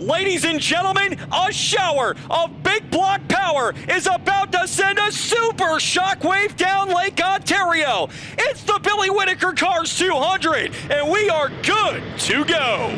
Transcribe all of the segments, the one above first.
Ladies and gentlemen, a shower of big block power is about to send a super shockwave down Lake Ontario. It's the Billy Whittaker Cars 200, and we are good to go.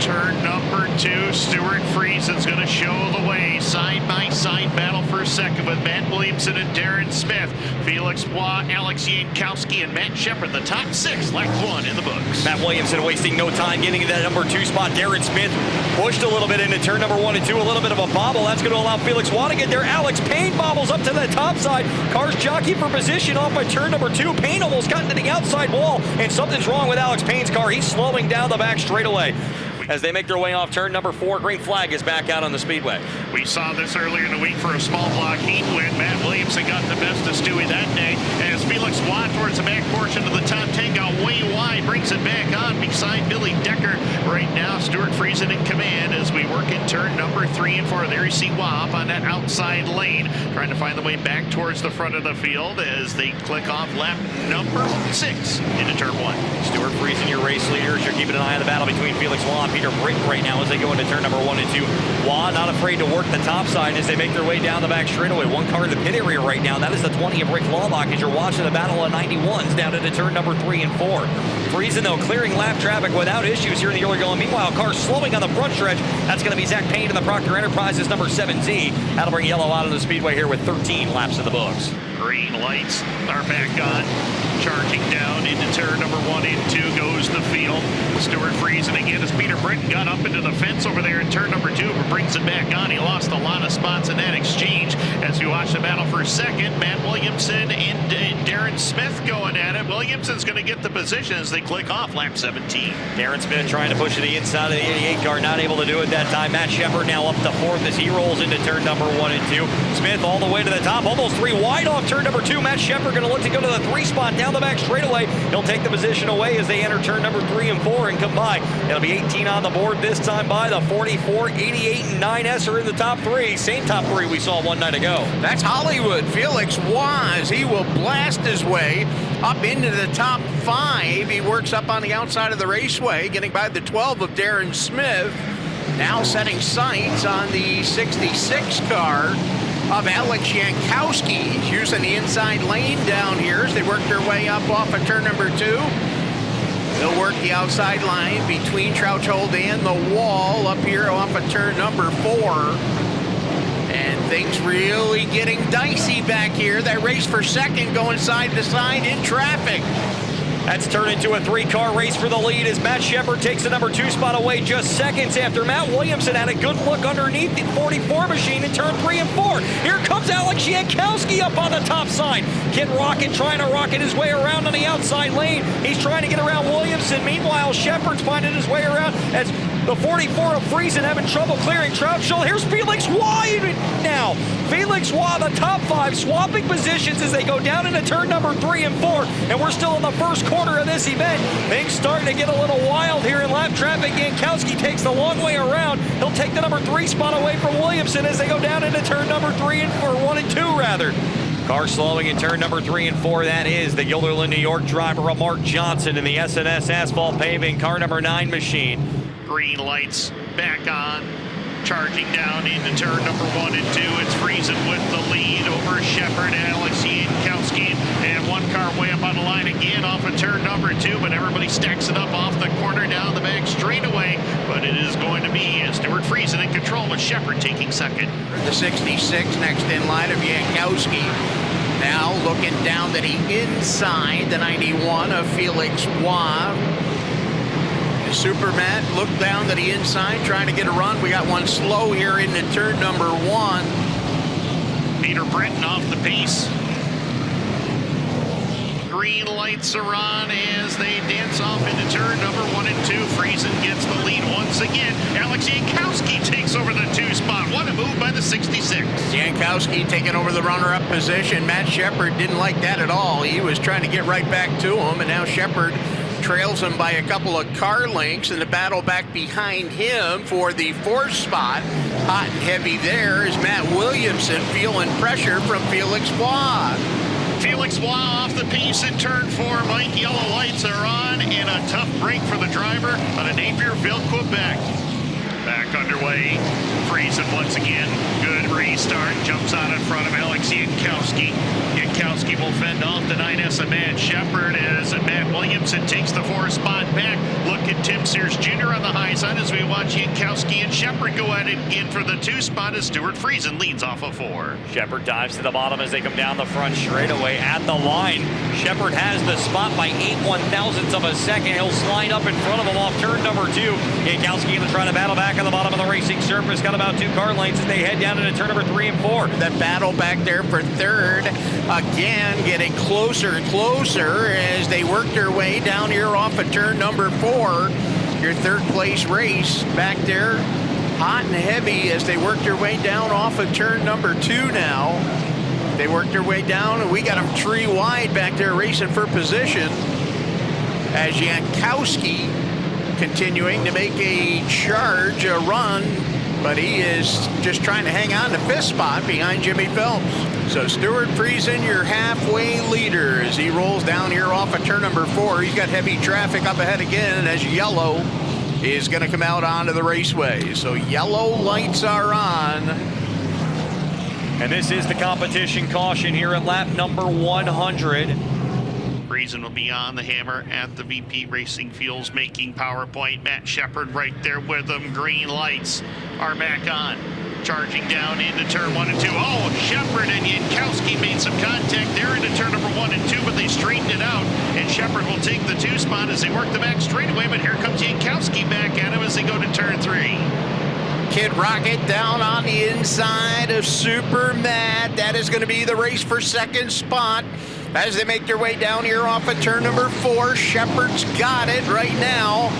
Turn number 2, Stuart Friesen's going to show the way. Side-by-side battle for second with Matt Williamson and Darren Smith. Felix Waugh, Alex Jankowski, and Matt Shepard, the top 6, lap 1 in the books. Matt Williamson wasting no time getting to that number 2 spot. Darren Smith pushed a little bit into turn number 1 and 2, a little bit of a bobble. That's going to allow Felix Waugh to get there. Alex Payne bobbles up to the top side. Cars jockey for position off by turn number 2. Payne almost got into the outside wall, and something's wrong with Alex Payne's car. He's slowing down the back straightaway. As they make their way off turn number 4, green flag is back out on the speedway. We saw this earlier in the week for a small block heat win. Matt Williamson got the best of Stewie that day as Felix Waugh towards the back portion of the top 10 got way wide, brings it back on beside Billy Decker. Right now, Stuart Friesen in command as we work in turn number 3 and 4. There you see Waugh up on that outside lane, trying to find the way back towards the front of the field as they click off lap number 6 into turn 1. Stuart Friesen, your race leaders. You're keeping an eye on the battle between Felix Waugh and Peter Britton right now as they go into turn number 1 and 2. Waugh not afraid to work the top side as they make their way down the back straightaway. One car in the pit area right now. That is the 20 of Rick Laubach as you're watching the battle of 91s down into turn number 3 and 4. Friesen, though, clearing lap traffic without issues here in the early going. Meanwhile, cars slowing on the front stretch. That's going to be Zach Payne in the Proctor Enterprises number 7Z. That'll bring yellow out of the speedway here with 13 laps in the books. Green lights are back on. Charging down into turn number 1 and 2 goes the field. Stuart Friesen again as Peter Britton got up into the fence over there in turn number 2, but brings it back on. He lost a lot of spots in that exchange. As we watch the battle for second, Matt Williamson and Darren Smith going at it. Williamson's going to get the position as they click off lap 17. Darren Smith trying to push to the inside of the 88 car, not able to do it that time. Matt Shepard now up to 4th as he rolls into turn number 1 and 2. Smith all the way to the top, almost 3 wide off turn number 2. Matt Shepard going to look to go to the 3 spot down the back straightaway. He'll take the position away as they enter turn number 3 and 4 and come by. It'll be 18 on the board this time by the 44, 88, and 9S are in the top 3. Same top 3 we saw one night ago. That's Hollywood. Felix Waugh, he will blast his way up into the top 5. He works up on the outside of the raceway, getting by the 12 of Darren Smith. Now setting sights on the 66 car of Alex Jankowski, using the inside lane down here as they work their way up off of turn number 2. They'll work the outside line between Crouch Hold and the wall up here off of turn number 4. And things really getting dicey back here. That race for second going side to side in traffic. That's turned into a 3-car race for the lead as Matt Shepard takes the number 2 spot away just seconds after Matt Williamson had a good look underneath the 44 machine in turn 3 and 4. Here comes Alex Jankowski up on the top side. Kid Rocket trying to rocket his way around on the outside lane. He's trying to get around Williamson. Meanwhile, Shepard's finding his way around as the 44 of Friesen having trouble clearing Troutshall. Here's Felix Waugh now. Felix Waugh, the top 5, swapping positions as they go down into turn number 3 and 4. And we're still in the first quarter of this event. Things starting to get a little wild here in lap traffic. Jankowski takes the long way around. He'll take the number 3 spot away from Williamson as they go down into turn number 3 and 4, 1 and 2 rather. Car slowing in turn number 3 and 4. That is the Guilderland, New York driver, Mark Johnson, in the S&S Asphalt Paving car number 9 machine. Green lights back on. Charging down into turn number 1 and 2. It's Friesen with the lead over Shepard, Alex Jankowski, and one car way up on the line again off of turn number 2, but everybody stacks it up off the corner down the back straightaway. But it is going to be Stuart Friesen in control with Shepard taking second. The 66 next in line of Jankowski. Now looking down to the inside, the 91 of Felix Waugh. Superman looked down to the inside, trying to get a run. We got one slow here into turn number 1. Peter Britton off the pace. Green lights are on as they dance off into turn number 1 and 2. Friesen gets the lead once again. Alex Jankowski takes over the 2 spot. What a move by the 66. Jankowski taking over the runner-up position. Matt Shepard didn't like that at all. He was trying to get right back to him, and now Shepard trails him by a couple of car lengths, and the battle back behind him for the 4th spot. Hot and heavy there is Matt Williamson, feeling pressure from Felix Waugh. Felix Waugh off the piece in turn 4. Mike, yellow lights are on, and a tough break for the driver out of Napierville, Quebec. Back underway. Friesen once again. Good restart. Jumps out in front of Alex Jankowski. Jankowski will fend off the 9S of Matt Shepard as Matt Williamson takes the 4th spot back. Look at Tim Sears Jr. on the high side as we watch Jankowski and Shepard go at it again for the 2 spot as Stuart Friesen leads off of 4. Shepard dives to the bottom as they come down the front straightaway at the line. Shepard has the spot by 8/1000ths of a second. He'll slide up in front of him off turn number 2. Jankowski going to try to battle back on the bottom of the racing surface. Got about 2 car lengths as they head down into turn number 3 and 4. That battle back there for 3rd, again getting closer and closer as they work their way down here off of turn number 4. Your 3rd place race back there, hot and heavy as they work their way down off of turn number 2 now. They work their way down, and we got them tree wide back there racing for position as Jankowski continuing to make a charge, a run, but he is just trying to hang on to 5th spot behind Jimmy Phelps. So Stuart Friesen, your halfway leader, as he rolls down here off of turn number 4. He's got heavy traffic up ahead again as yellow is going to come out onto the raceway. So yellow lights are on. And this is the competition caution here at lap number 100. Friesen will be on the hammer at the VP Racing Fuels making PowerPoint. Matt Shepard right there with them. Green lights are back on. Charging down into turn 1 and 2. Oh, Shepard and Jankowski made some contact there into turn number 1 and 2, but they straightened it out. And Shepard will take the 2 spot as they work the back straightaway. But here comes Jankowski back at him as they go to turn 3. Kid Rocket down on the inside of Super Matt. That is going to be the race for 2nd spot as they make their way down here off of turn number 4. Shepard's got it right now.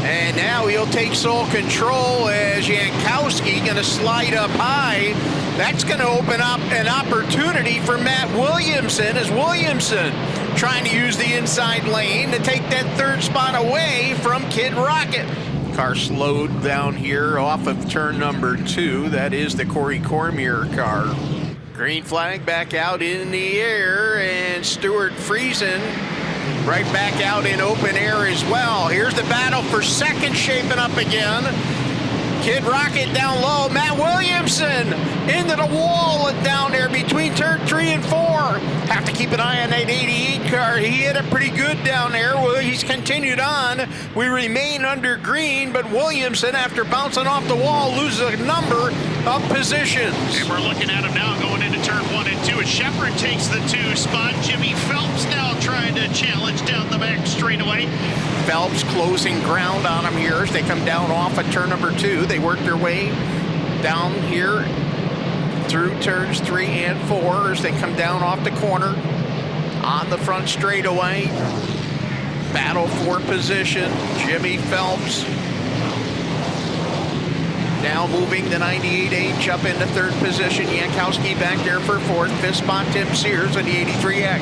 And now he'll take sole control as Jankowski going to slide up high. That's going to open up an opportunity for Matt Williamson as Williamson trying to use the inside lane to take that 3rd spot away from Kid Rocket. Car slowed down here off of turn number 2. That is the Corey Cormier car. Green flag back out in the air, and Stuart Friesen right back out in open air as well. Here's the battle for 2nd shaping up again. Kid Rocket down low. Matt Williamson into the wall and down there between turn 3 and 4. Have to keep an eye on that 88 car. He hit it pretty good down there. Well, he's continued on. We remain under green, but Williamson, after bouncing off the wall, loses a number of positions. And we're looking at him now going into turn 1 and 2 as Shepard takes the 2 spot. Jimmy Phelps now trying to challenge down the back straightaway. Phelps closing ground on him here as they come down off of turn number 2. They work their way down here through turns 3 and 4 as they come down off the corner on the front straightaway. Battle for position. Jimmy Phelps now moving the 98H up into 3rd position. Jankowski back there for 4th. 5th spot, Tim Sears in the 83X.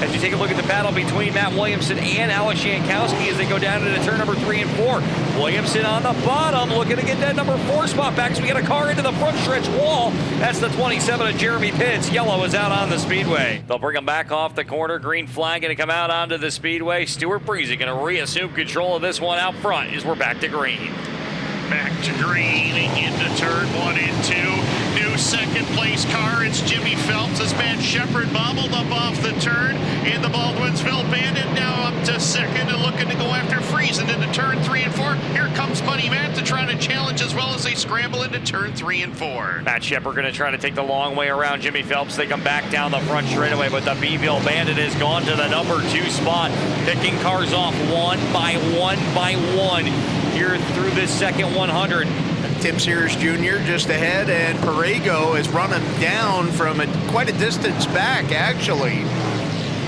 As you take a look at the battle between Matt Williamson and Alex Jankowski as they go down into turn number 3 and 4. Williamson on the bottom looking to get that number 4 spot back, so we got a car into the front stretch wall. That's the 27 of Jeremy Pitts. Yellow is out on the speedway. They'll bring him back off the corner. Green flag going to come out onto the speedway. Stuart Friesen going to reassume control of this one out front as we're back to green. Back to green into turn 1 and 2. New 2nd place car. It's Jimmy Phelps as Matt Shepard bobbled up off the turn in the Baldwinsville Bandit. Now up to 2nd and looking to go after Friesen into turn 3 and 4. Here comes Buddy Matt to try to challenge as well as they scramble into turn 3 and 4. Matt Shepard going to try to take the long way around Jimmy Phelps. They come back down the front straightaway, but the Beeville Bandit has gone to the number 2 spot, picking cars off one by one here through this 2nd 100. Tim Sears Jr. just ahead, and Perego is running down from quite a distance back, actually,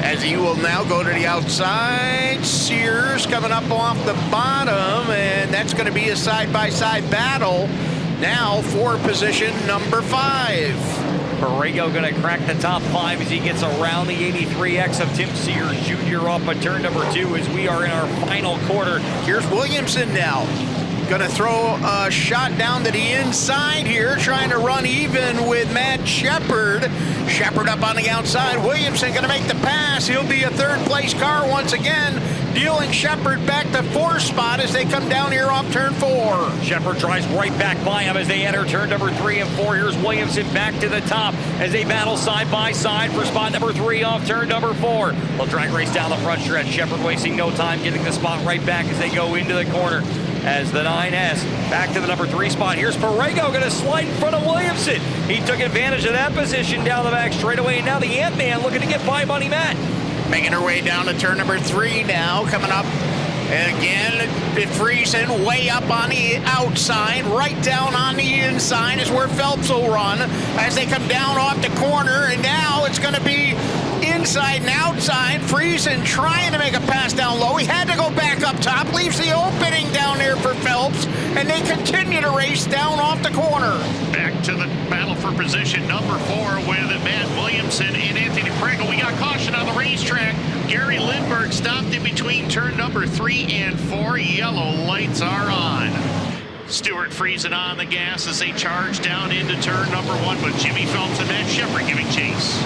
as he will now go to the outside. Sears coming up off the bottom, and that's going to be a side-by-side battle now for position number 5. Borrego going to crack the top 5 as he gets around the 83X of Tim Sears Jr. off of turn number 2 as we are in our final quarter. Here's Williamson now. Going to throw a shot down to the inside here, trying to run even with Matt Shepard. Shepard up on the outside. Williamson going to make the pass. He'll be a third-place car once again, dealing Shepard back to 4th spot as they come down here off turn 4. Shepard drives right back by him as they enter turn number 3 and 4. Here's Williamson back to the top as they battle side by side for spot number 3 off turn number 4. They'll drag race down the front stretch. Shepard wasting no time getting the spot right back as they go into the corner. As the 9S back to the number 3 spot. Here's Borrego going to slide in front of Williamson. He took advantage of that position down the back straightaway. And now the Ant-Man looking to get by Money Matt. Making her way down to turn number 3 now. Coming up again, Friesen way up on the outside. Right down on the inside is where Phelps will run as they come down off the corner. And now it's going to be inside and outside. Friesen trying to make a pass down low. He had to go back up top. Leaves the opening down there for Phelps. And they continue to race down off the corner. Back to the battle for position number 4 with Matt Williamson and Anthony Borrego. We got caution on the racetrack. Gary Lindbergh stopped in between turn number 3 and 4. Yellow lights are on. Stuart Friesen on the gas as they charge down into turn number 1 with Jimmy Phelps and Matt Shepard giving chase.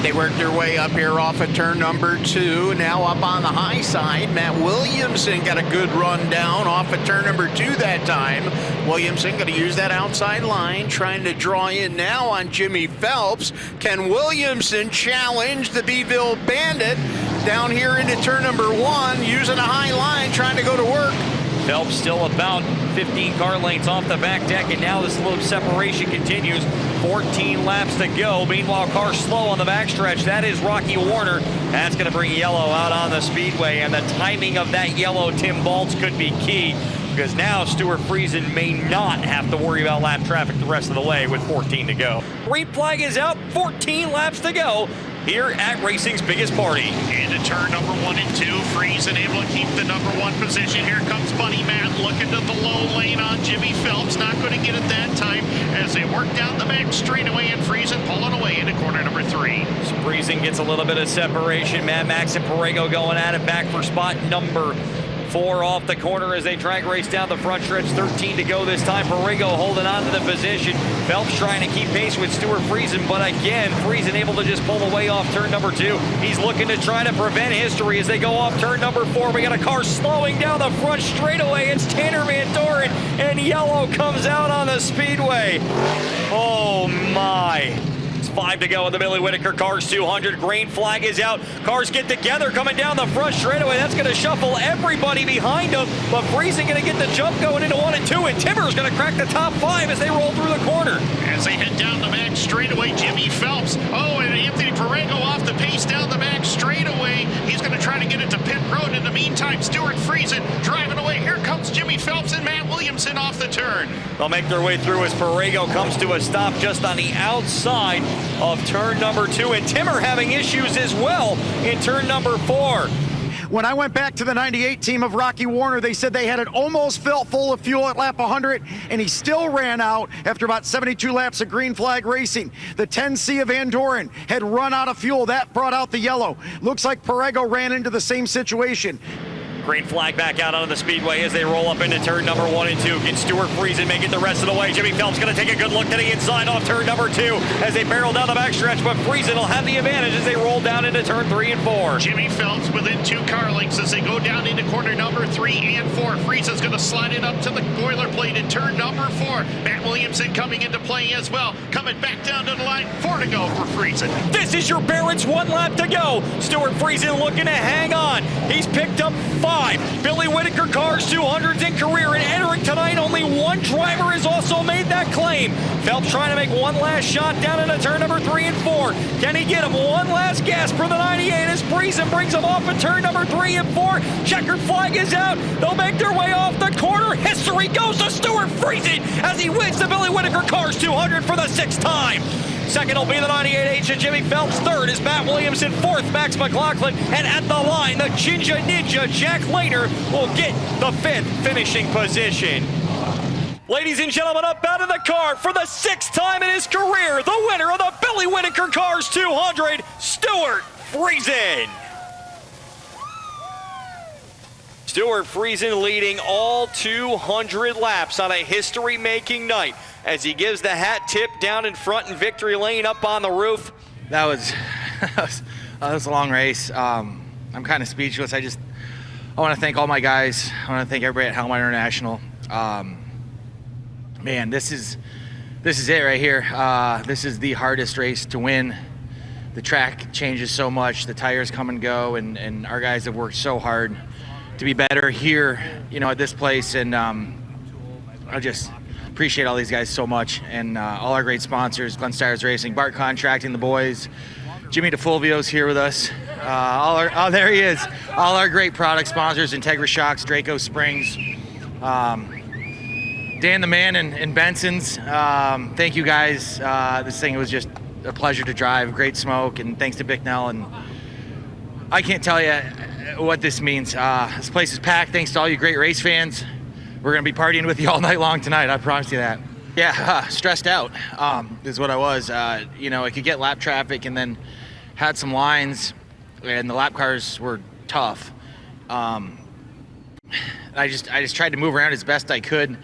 They work their way up here off of turn number 2. Now up on the high side. Matt Williamson got a good run down off of turn number 2 that time. Williamson going to use that outside line, trying to draw in now on Jimmy Phelps. Can Williamson challenge the Beeville Bandit down here into turn number 1, using a high line, trying to go to work? Phelps still about 15 car lengths off the back deck, and now this little separation continues. 14 laps to go. Meanwhile, car slow on the backstretch. That is Rocky Warner. That's going to bring yellow out on the speedway, and the timing of that yellow, Tim Baltz, could be key, because now Stuart Friesen may not have to worry about lap traffic the rest of the way with 14 to go. Green flag is out, 14 laps to go here at racing's biggest party. Into turn number 1 and 2. Friesen able to keep the number 1 position. Here comes Bunny Matt looking to the low lane on Jimmy Phelps. Not going to get it that time as they work down the back straightaway, and Friesen pulling away into corner number 3. Friesen gets a little bit of separation. Mad Max and Borrego going at it back for spot number 4 off the corner as they drag race down the front stretch. 13 to go this time. Borrego holding on to the position. Phelps trying to keep pace with Stuart Friesen, but again, Friesen able to just pull away off turn number 2. He's looking to try to prevent history as they go off turn number 4. We got a car slowing down the front straightaway. It's Tanner Van Doren, and yellow comes out on the speedway. Oh my. 5 to go in the Billy Whittaker Cars 200. Green flag is out. Cars get together coming down the front straightaway. That's going to shuffle everybody behind them. But Friesen going to get the jump going into 1 and 2. And Timmer's going to crack the top 5 as they roll through the corner. As they head down the back straightaway, Jimmy Phelps. Oh, and Anthony Borrego off the pace down the back straightaway. He's going to try to get it to pit road. In the meantime, Stuart Friesen driving away. Here comes Jimmy Phelps and Matt Williamson off the turn. They'll make their way through as Borrego comes to a stop just on the outside of turn number 2, and Timmer having issues as well in turn number 4. When I went back to the 98 team of Rocky Warner, they said they had it almost filled full of fuel at lap 100, and he still ran out after about 72 laps of green flag racing. The 10C of Van Doren had run out of fuel. That brought out the yellow. Looks like Borrego ran into the same situation. Green flag back out onto the speedway as they roll up into turn number 1 and 2. Can Stuart Friesen make it the rest of the way? Jimmy Phelps going to take a good look to the inside off turn number 2 as they barrel down the backstretch, but Friesen will have the advantage as they roll down into turn 3 and 4. Jimmy Phelps within 2 car lengths as they go down into corner number 3 and 4. Friesen's going to slide it up to the boilerplate in turn number 4. Matt Williamson coming into play as well. Coming back down to the line. 4 to go for Friesen. This is your Barrett's 1 lap to go. Stuart Friesen looking to hang on. He's picked up 5 Billy Whittaker Cars 200s in career, and entering tonight, only 1 driver has also made that claim. Phelps trying to make 1 last shot down into turn number 3 and 4. Can he get him 1 last gasp for the 98 as Friesen brings him off at turn number 3 and 4. Checkered flag is out. They'll make their way off the corner. History goes to Stuart Friesen as he wins the Billy Whittaker Cars 200 for the 6th time. Second will be the 98H and Jimmy Phelps. Third is Matt Williamson. Fourth, Max McLaughlin. And at the line, the Jinja Ninja, Jack Later, will get the 5th finishing position. Ladies and gentlemen, up out of the car for the 6th time in his career, the winner of the Billy Whittaker Cars 200, Stuart Friesen. Stuart Friesen leading all 200 laps on a history-making night as he gives the hat tip down in front in victory lane up on the roof. That was a long race. I'm kind of speechless. I want to thank all my guys. I want to thank everybody at Helmut International. Man, this is it right here. This is the hardest race to win. The track changes so much. The tires come and go, and our guys have worked so hard to be better here, at this place. And I just appreciate all these guys so much, and all our great sponsors: Glenn Stires Racing, Bart Contracting, the boys, Jimmy DeFulvio's here with us. There he is. All our great product sponsors: Integra Shocks, Draco Springs. Dan the Man and Benson's. Thank you guys. This thing was just a pleasure to drive. Great smoke, and thanks to Bicknell. And I can't tell you what this means. This place is packed. Thanks to all you great race fans. We're gonna be partying with you all night long tonight. I promise you that. Yeah, stressed out is what I was. I could get lap traffic, and then had some lines, and the lap cars were tough. I just tried to move around as best I could.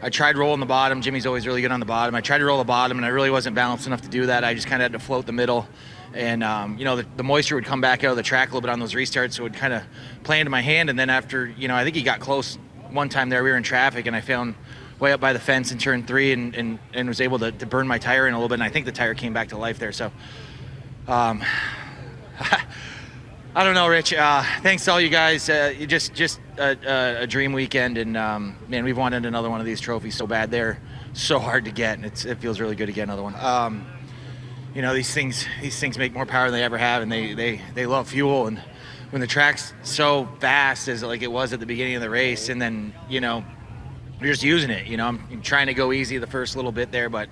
I tried rolling the bottom. Jimmy's always really good on the bottom. I tried to roll the bottom, and I really wasn't balanced enough to do that. I just kind of had to float the middle. And, the moisture would come back out of the track a little bit on those restarts, so it would kind of play into my hand. And then after, I think he got close one time there. We were in traffic, and I found way up by the fence in turn 3 and was able to burn my tire in a little bit. And I think the tire came back to life there. So, I don't know, Rich. Thanks to all you guys. Just a dream weekend, and man, we've wanted another one of these trophies so bad. They're so hard to get, and it feels really good to get another one. These things make more power than they ever have, and they love fuel. And when the track's so fast as like it was at the beginning of the race, and then you're just using it. I'm trying to go easy the first little bit there, but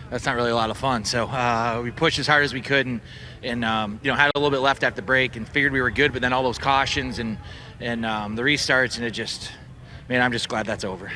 that's not really a lot of fun. So we pushed as hard as we could, and had a little bit left after the break, and figured we were good. But then all those cautions and the restarts, and I'm just glad that's over.